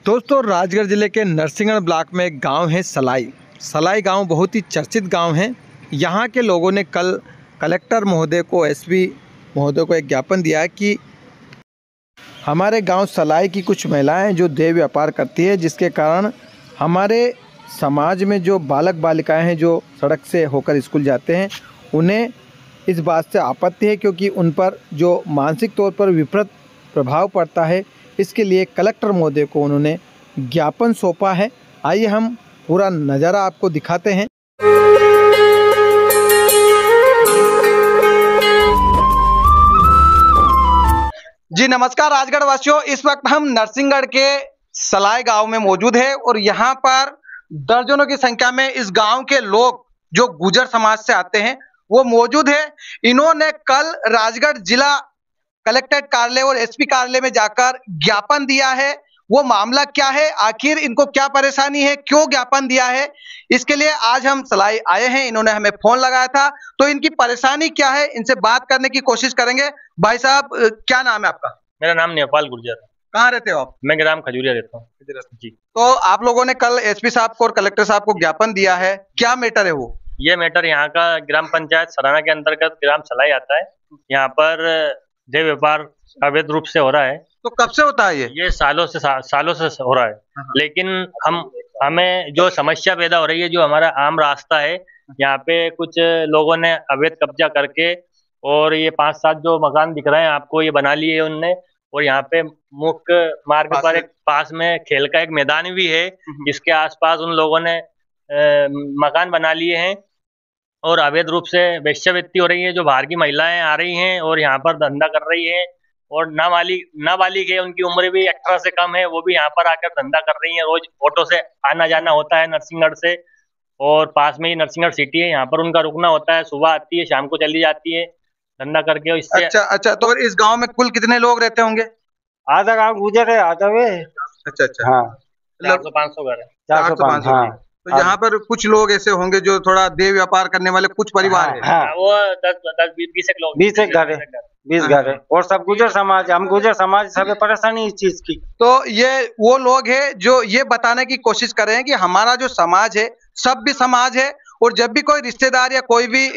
दोस्तों, राजगढ़ ज़िले के नरसिंहगढ़ ब्लॉक में एक गांव है सलाई गांव बहुत ही चर्चित गांव है। यहां के लोगों ने कल कलेक्टर महोदय को, एसपी महोदय को एक ज्ञापन दिया है कि हमारे गांव सलाई की कुछ महिलाएं जो देह व्यापार करती है, जिसके कारण हमारे समाज में जो बालक बालिकाएं हैं जो सड़क से होकर स्कूल जाते हैं, उन्हें इस बात से आपत्ति है क्योंकि उन पर जो मानसिक तौर पर विपरीत प्रभाव पड़ता है। इसके लिए कलेक्टर महोदय को उन्होंने ज्ञापन सौंपा है। आइए हम पूरा नज़ारा आपको दिखाते हैं। जी नमस्कार राजगढ़ वासियों, इस वक्त हम नरसिंहगढ़ के सलाई गांव में मौजूद है और यहाँ पर दर्जनों की संख्या में इस गांव के लोग जो गुर्जर समाज से आते हैं वो मौजूद है। इन्होंने कल राजगढ़ जिला कलेक्ट्रेट कार्यालय और एसपी कार्यालय में जाकर ज्ञापन दिया है। वो मामला क्या है, आखिर इनको क्या परेशानी है, क्यों ज्ञापन दिया है, इसके लिए आज हम सलाई आए हैं। इन्होंने हमें फोन लगाया था, तो इनकी परेशानी क्या है इनसे बात करने की कोशिश करेंगे। भाई साहब, क्या नाम है आपका? मेरा नाम नेपाल गुर्जर है। कहाँ रहते हो आप? मैं ग्राम खजूरिया रहता हूँ जी। तो आप लोगों ने कल एसपी साहब को और कलेक्टर साहब को ज्ञापन दिया है, क्या मैटर है वो? ये मैटर यहाँ का ग्राम पंचायत सराना के अंतर्गत ग्राम सलाई आता है। यहाँ पर देह व्यापार अवैध रूप से हो रहा है। तो कब से होता है ये? सालों से हो रहा है। लेकिन हमें जो समस्या पैदा हो रही है, जो हमारा आम रास्ता है, यहाँ पे कुछ लोगों ने अवैध कब्जा करके और ये 5-7 जो मकान दिख रहे हैं आपको, ये बना लिए उनने। और यहाँ पे मुख्य मार्ग पर एक पास में खेल का एक मैदान भी है, जिसके आसपास उन लोगों ने मकान बना लिए हैं और अवैध रूप से वेश्यावृत्ति हो रही है। जो बाहर की महिलाएं आ रही हैं और यहाँ पर धंधा कर रही हैं, और नाबालिग है, उनकी उम्र भी 18 से कम है, वो भी यहाँ पर आकर धंधा कर रही हैं। रोज ऑटो से आना जाना होता है नरसिंहगढ़ से, और पास में ही नरसिंहगढ़ सिटी है, यहाँ पर उनका रुकना होता है। सुबह आती है, शाम को चली जाती है धंधा करके। इससे अच्छा, तो इस गांव में कुल कितने लोग रहते होंगे? आधा गांव गुजर है, आधा वे। अच्छा, हाँ, 400-500 घर है। 400-500। हाँ। तो यहाँ पर कुछ लोग ऐसे होंगे जो थोड़ा देह व्यापार करने वाले कुछ परिवार है। हाँ। वो 10-20 लोग, 20 घर है, 20 घर है, और सब गुजर समाज, हम गुजर समाज, सब परेशानी इस चीज की। तो ये वो लोग हैं जो ये बताने की कोशिश कर रहे हैं कि हमारा जो समाज है सब भी समाज है, और जब भी कोई रिश्तेदार या कोई भी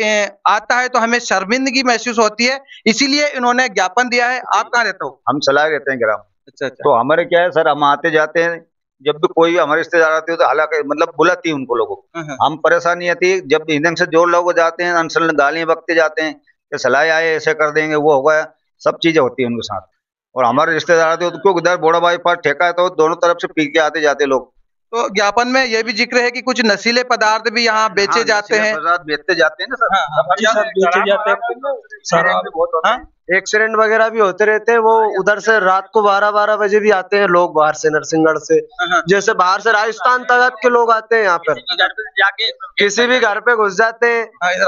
आता है तो हमें शर्मिंदगी महसूस होती है, इसीलिए इन्होंने ज्ञापन दिया है। आप कहाँ रहते हो? हम सलाई रहते हैं ग्राम। अच्छा। तो हमारे क्या है सर, हम आते जाते हैं, जब भी कोई हमारे रिश्तेदार आते हो तो हालांकि मतलब बुलाती है उनको लोगों को। हम परेशानी आती है जब ईंधन से जो लोग जाते हैं, अनशन गालियां बकते जाते हैं कि सलाई आए ऐसे कर देंगे, वो होगा, सब चीजें होती है उनके साथ। और हमारे रिश्तेदार आते हो तो क्योंकि इधर बोड़ा बाई पास ठेका है, तो दोनों तरफ से पी के आते जाते लोग। तो ज्ञापन में यह भी जिक्र है कि कुछ नशीले पदार्थ भी यहाँ बेचे जाते हैं। बेचते जाते हैं ना सर, बेचे जाते हैं, एक्सीडेंट वगैरह भी होते रहते हैं। वो उधर से रात को 12-12 बजे भी आते हैं लोग बाहर से, नरसिंहगढ़ से, जैसे बाहर से राजस्थान तक के लोग आते हैं यहाँ पर, किसी भी घर पे घुस जाते हैं,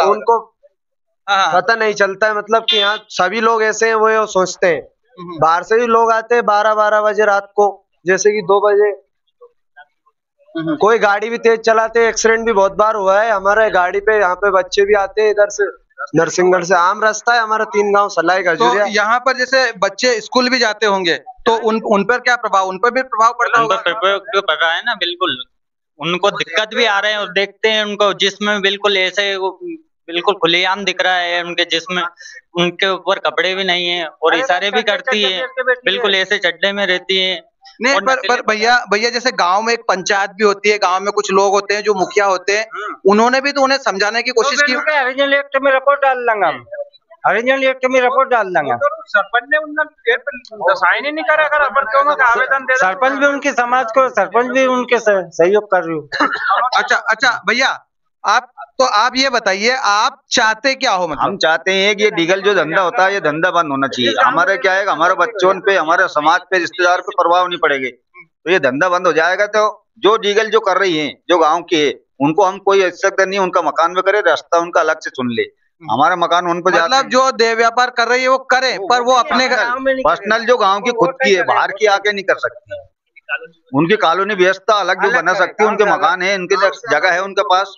उनको पता नहीं चलता है। मतलब कि यहाँ सभी लोग ऐसे हैं, वो सोचते हैं। बाहर से भी लोग आते हैं 12-12 बजे रात को, जैसे कि 2 बजे। कोई गाड़ी भी तेज चलाते हैं, एक्सीडेंट भी बहुत बार हुआ है हमारे गाड़ी पे। यहाँ पे बच्चे भी आते हैं इधर से, नरसिंहगढ़ से। आम रास्ता है हमारा, 3 गांव सलाई खजूरिया। तो यहाँ पर जैसे बच्चे स्कूल भी जाते होंगे, तो उन पर क्या प्रभाव, उन पर भी प्रभाव पड़ता होगा? जो पड़ रहा है ना, बिल्कुल उनको दिक्कत भी आ रहे हैं। और देखते हैं उनको जिस्म बिल्कुल ऐसे बिल्कुल खुलेआम दिख रहा है, उनके जिस्म, उनके ऊपर कपड़े भी नहीं है, और इशारे भी करती है, बिल्कुल ऐसे चड्डे में रहती है। नहीं, पर भैया जैसे गांव में एक पंचायत भी होती है, गांव में कुछ लोग होते हैं जो मुखिया होते हैं, उन्होंने भी तो उन्हें समझाने की कोशिश की। हरिजन एक्ट में रिपोर्ट डाल देंगे हम, हरिजन एक्ट में रिपोर्ट डाल देंगे। सरपंच ने उन्होंने साइन ही नहीं करा, आवेदन दे। सरपंच भी उनके समाज को, सरपंच भी उनके सहयोग कर रही हूँ। अच्छा भैया, आप ये बताइए, आप चाहते क्या हो? मतलब हम चाहते हैं कि ये डीगल जो धंधा होता है, ये धंधा बंद होना चाहिए। हमारे क्या है, हमारे बच्चों पे, हमारे समाज पे, रिश्तेदार पे प्रभाव नहीं पड़ेगा, तो ये धंधा बंद हो जाएगा। तो जो डीगल जो कर रही है, जो गाँव के है, उनको हम कोई आवश्यकता नहीं, उनका मकान में करे, रास्ता उनका अलग से चुन ले। हमारा मकान उन पर मतलब जो देह व्यापार कर रही है वो करे, पर वो अपने पर्सनल जो गाँव की खुद की है, बाहर की आके नहीं कर सकती। उनकी कॉलोनी व्यवस्था अलग जो बना सकती है, उनके मकान है, उनकी जगह है उनके पास,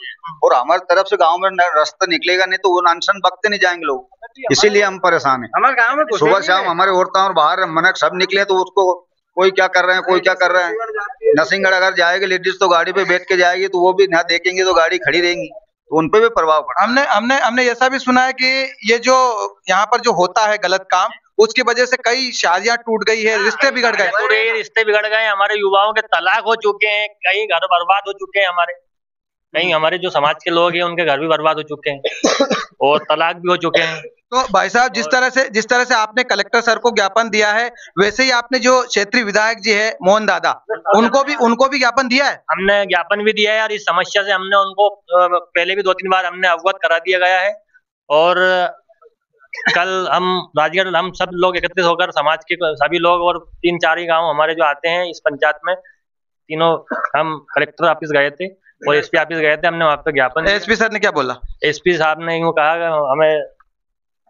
और हमारी तरफ से गांव में रास्ता निकलेगा नहीं तो वो अनशन बकते नहीं जाएंगे लोग। इसीलिए हम परेशान हैं। हमारे गांव में सुबह शाम हमारे औरतें और बाहर मनक सब निकले तो उसको कोई क्या कर रहे हैं, कोई क्या कर रहे हैं। नरसिंहगढ़ अगर जाएगी लेडीज तो गाड़ी पे बैठ के जाएगी, तो वो भी ना देखेंगे तो गाड़ी खड़ी रहेंगी, तो उन पे भी प्रभाव पड़ा। हमने हमने हमने ऐसा भी सुना है कि ये जो यहाँ पर जो होता है गलत काम, उसकी वजह से कई शादियां टूट गई है, रिश्ते बिगड़ गए। पूरे रिश्ते बिगड़ गए, हमारे युवाओं के तलाक हो चुके हैं, कई घर बर्बाद हो चुके हैं हमारे, कई हमारे जो समाज के लोग हैं उनके घर भी बर्बाद हो चुके हैं और तलाक भी हो चुके हैं। तो भाई साहब, जिस तरह से आपने कलेक्टर सर को ज्ञापन दिया है, वैसे ही आपने जो क्षेत्रीय विधायक जी है मोहन दादा, उनको भी ज्ञापन दिया है। हमने ज्ञापन भी दिया है और इस समस्या से हमने उनको पहले भी 2-3 बार हमने अवगत करा दिया गया है। और कल हम राजगढ़ हम सब लोग एकत्रित होकर समाज के सभी लोग और 3-4 ही गांव हमारे जो आते हैं इस पंचायत में, तीनों हम कलेक्टर ऑफिस गए थे और एसपी ऑफिस गए थे। हमने वहाँ पे ज्ञापन, एसपी सर ने क्या बोला? एसपी साहब ने यूँ कहा कि हमें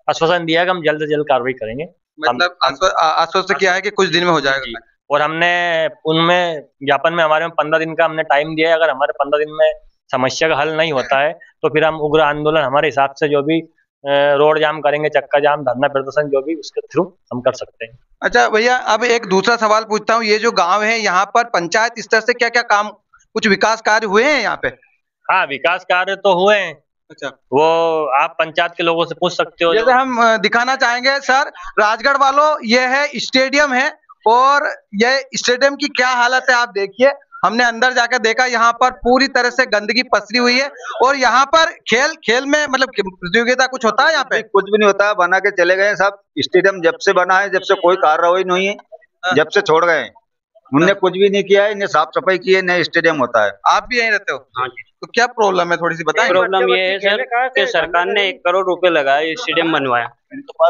आश्वासन दिया कि हम जल्द से जल्द कार्रवाई करेंगे। मतलब आश्वस्त किया है कि कुछ दिन में हो जाएगा। और हमने उनमें ज्ञापन में हमारे 15 दिन का हमने टाइम दिया है। अगर हमारे 15 दिन में समस्या का हल नहीं होता है तो फिर हम उग्र आंदोलन हमारे हिसाब से जो भी रोड जाम करेंगे, चक्का जाम, धरना प्रदर्शन जो भी उसके थ्रू हम कर सकते हैं। अच्छा भैया, अब एक दूसरा सवाल पूछता हूँ, ये जो गांव है यहाँ पर पंचायत स्तर से क्या क्या काम, कुछ विकास कार्य हुए हैं यहाँ पे? हाँ, विकास कार्य तो हुए हैं। अच्छा, वो आप पंचायत के लोगों से पूछ सकते हो। जैसे हम दिखाना चाहेंगे सर, राजगढ़ वालों, ये है स्टेडियम है और ये स्टेडियम की क्या हालत है आप देखिए। हमने अंदर जाकर देखा, यहाँ पर पूरी तरह से गंदगी पसरी हुई है और यहाँ पर खेल में मतलब प्रतियोगिता कुछ होता है यहाँ पे? कुछ भी नहीं होता है, बना के चले गए सब। स्टेडियम जब से बना है, जब से कोई कार्रवाई नहीं है, जब से छोड़ गए उनने कुछ भी नहीं किया है, इन्हें साफ सफाई की है, नया स्टेडियम होता है। आप भी यहीं रहते हो? हाँ जी। तो क्या प्रॉब्लम है, थोड़ी सी बताएं। प्रॉब्लम ये है सर कि सरकार ने 1 करोड़ रुपए लगाए, स्टेडियम बनवाया,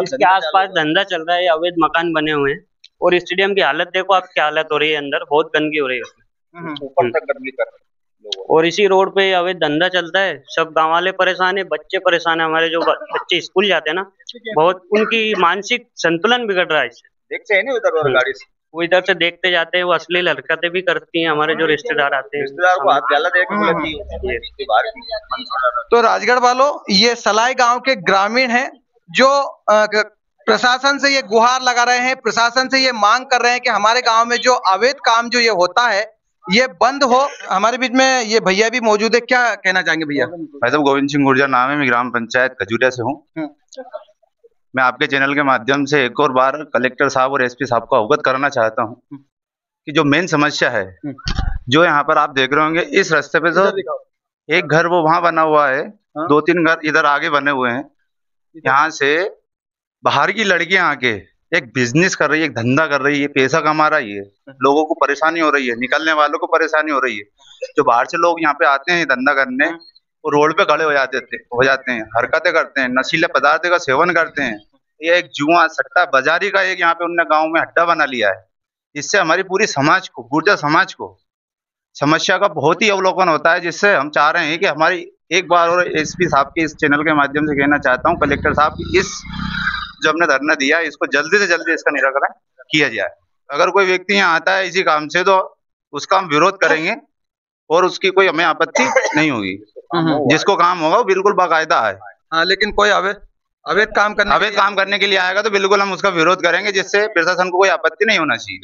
इसके आसपास धंधा चल रहा है, अवैध मकान बने हुए हैं और स्टेडियम की हालत देखो आप, क्या हालत हो रही है, अंदर बहुत गंदगी हो रही है उसमें, ऊपर तक गंदगी कर रहे हैं। और इसी रोड पे अवैध धंधा चलता है। सब गांव वाले परेशान है, बच्चे परेशान है, हमारे जो बच्चे स्कूल जाते हैं ना, बहुत उनकी मानसिक संतुलन बिगड़ रहा है इससे। देखते हैं नहीं उधर और गाड़ी से, वो इधर से देखते जाते हैं, वो अश्लील हरकतें भी करती हैं, हमारे जो रिश्तेदार आते हैं, रिश्तेदार को हाथ डाला देख बोलती है। तो राजगढ़ वालों, ये सलाई गांव के ग्रामीण हैं जो प्रशासन से ये गुहार लगा रहे हैं, प्रशासन से ये मांग कर रहे हैं कि हमारे गांव में जो अवैध काम जो ये होता है ये बंद हो। हमारे बीच में ये भैया भी मौजूद है, क्या कहना चाहेंगे भैया? भाई साहब, गोविंद सिंह गुर्जर नाम है, मैं ग्राम पंचायत खजूरिया से हूँ। मैं आपके चैनल के माध्यम से एक और बार कलेक्टर साहब और एसपी साहब को अवगत कराना चाहता हूँ कि जो मेन समस्या है, जो यहाँ पर आप देख रहे होंगे इस रास्ते पे, जो एक घर वो वहां बना हुआ है, 2-3 घर इधर आगे बने हुए हैं। यहाँ से बाहर की लड़कियां आके एक बिजनेस कर रही है, एक धंधा कर रही है, पैसा कमा रही है, लोगों को परेशानी हो रही है, निकलने वालों को परेशानी हो रही है। जो बाहर से लोग यहाँ पे आते हैं धंधा करने, वो रोड पे खड़े हो जाते हैं, हरकतें करते हैं, नशीले पदार्थ का सेवन करते हैं। ये एक जुआ सट्टा बाजारी का एक यहाँ पे उन्होंने गाँव में अड्डा बना लिया है। इससे हमारी पूरी समाज को, गुर्जर समाज को समस्या का बहुत ही अवलोकन होता है, जिससे हम चाह रहे हैं कि हमारी एक बार और एसपी साहब के इस चैनल के माध्यम से कहना चाहता हूँ, कलेक्टर साहब, इस जो हमने धरना दिया इसको जल्दी से जल्दी इसका निराकरण किया जाए। अगर कोई व्यक्ति यहाँ आता है इसी काम से, तो उसका हम विरोध करेंगे और उसकी कोई हमें आपत्ति नहीं होगी। जिसको काम होगा वो बिल्कुल बाकायदा है। हाँ, लेकिन कोई अवैध काम करने के लिए आएगा तो बिल्कुल हम उसका विरोध करेंगे, जिससे प्रशासन को कोई आपत्ति नहीं होना चाहिए।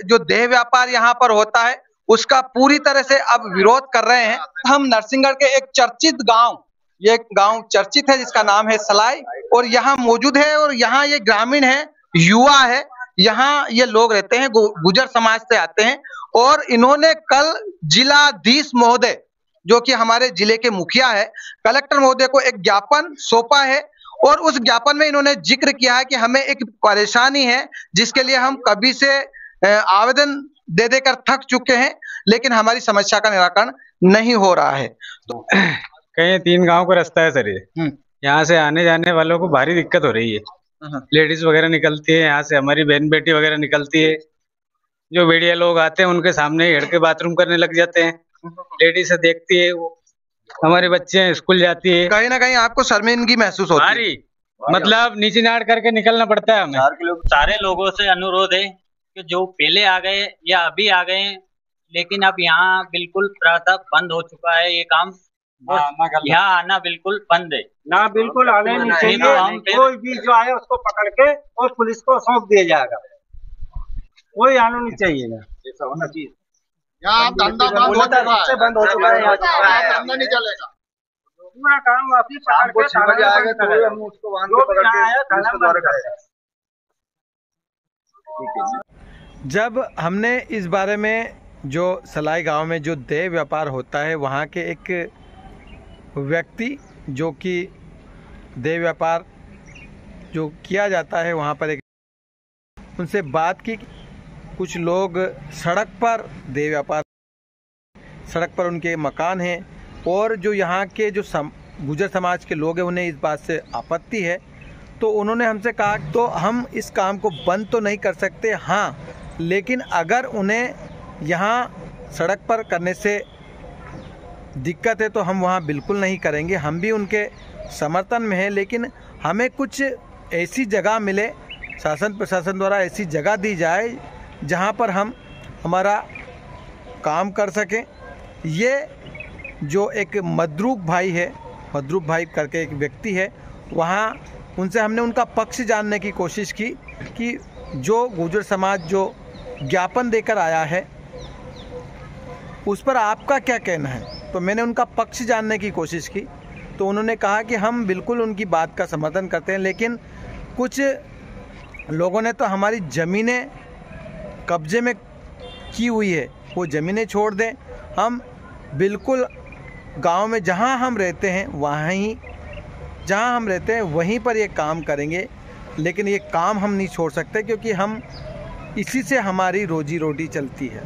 जो देह व्यापार यहाँ पर होता है उसका पूरी तरह से अब विरोध कर रहे हैं। हम नरसिंहगढ़ के एक चर्चित गांव, ये गांव चर्चित है जिसका नाम है सलाई, और यहाँ मौजूद है और यहाँ ये ग्रामीण है, युवा है, यहाँ ये लोग रहते हैं, गुर्जर समाज से आते हैं। और इन्होंने कल जिलाधीश महोदय, जो कि हमारे जिले के मुखिया है, कलेक्टर महोदय को एक ज्ञापन सौंपा है और उस ज्ञापन में इन्होंने जिक्र किया है कि हमें एक परेशानी है जिसके लिए हम कभी से आवेदन दे देकर थक चुके हैं, लेकिन हमारी समस्या का निराकरण नहीं हो रहा है। तो कहीं 3 गांव का रास्ता है सर, ये यहाँ से आने जाने वालों को भारी दिक्कत हो रही है। लेडीज वगैरह निकलती है यहाँ से, हमारी बहन बेटी वगैरह निकलती है, जो मीडिया लोग आते हैं उनके सामने ही के बाथरूम करने लग जाते हैं। लेडीज से देखती है, वो हमारे बच्चे स्कूल जाती है, कहीं ना कहीं आपको शर्मिंदगी महसूस होती है, मतलब नीचे नाड़ करके निकलना पड़ता है हमें। सारे लोगों से अनुरोध है कि जो पहले आ गए या अभी आ गए, लेकिन अब यहाँ बिल्कुल प्रातः बंद हो चुका है ये काम, यहाँ आना बिल्कुल बंद है। ना बिल्कुल आने नहीं चाहिए, कोई भी जो आए उसको पकड़ के और पुलिस को सौंप दिया जाएगा। कोई आना नहीं चाहिए ना, ऐसा होना चाहिए। यहाँ धंधा बंद हो चुका है, यहाँ धंधा नहीं चलेगा। पूरा काम वापिस शाम को 6 बजे आएगा तो हम उसको वहां पे पकड़ के पुलिस के द्वारा करेगा। जब हमने इस बारे में जो सलाई गांव में जो देह व्यापार होता है वहाँ के एक व्यक्ति जो कि देह व्यापार जो किया जाता है वहाँ पर, एक उनसे बात की। कुछ लोग सड़क पर देह व्यापार, सड़क पर उनके मकान हैं और जो यहाँ के जो गुजर समाज के लोग हैं उन्हें इस बात से आपत्ति है। तो उन्होंने हमसे कहा तो हम इस काम को बंद तो नहीं कर सकते, हाँ, लेकिन अगर उन्हें यहाँ सड़क पर करने से दिक्कत है तो हम वहाँ बिल्कुल नहीं करेंगे। हम भी उनके समर्थन में हैं, लेकिन हमें कुछ ऐसी जगह मिले, शासन प्रशासन द्वारा ऐसी जगह दी जाए जहाँ पर हम हमारा काम कर सकें। ये जो एक मदरूक भाई है, मदरूक भाई करके एक व्यक्ति है, वहाँ उनसे हमने उनका पक्ष जानने की कोशिश की कि जो गुर्जर समाज जो ज्ञापन देकर आया है उस पर आपका क्या कहना है। तो मैंने उनका पक्ष जानने की कोशिश की तो उन्होंने कहा कि हम बिल्कुल उनकी बात का समर्थन करते हैं, लेकिन कुछ लोगों ने तो हमारी ज़मीनें कब्जे में की हुई है, वो ज़मीनें छोड़ दें। हम बिल्कुल गांव में जहां हम रहते हैं वहीं पर ये काम करेंगे, लेकिन ये काम हम नहीं छोड़ सकते क्योंकि हम इसी से हमारी रोजी रोटी चलती है।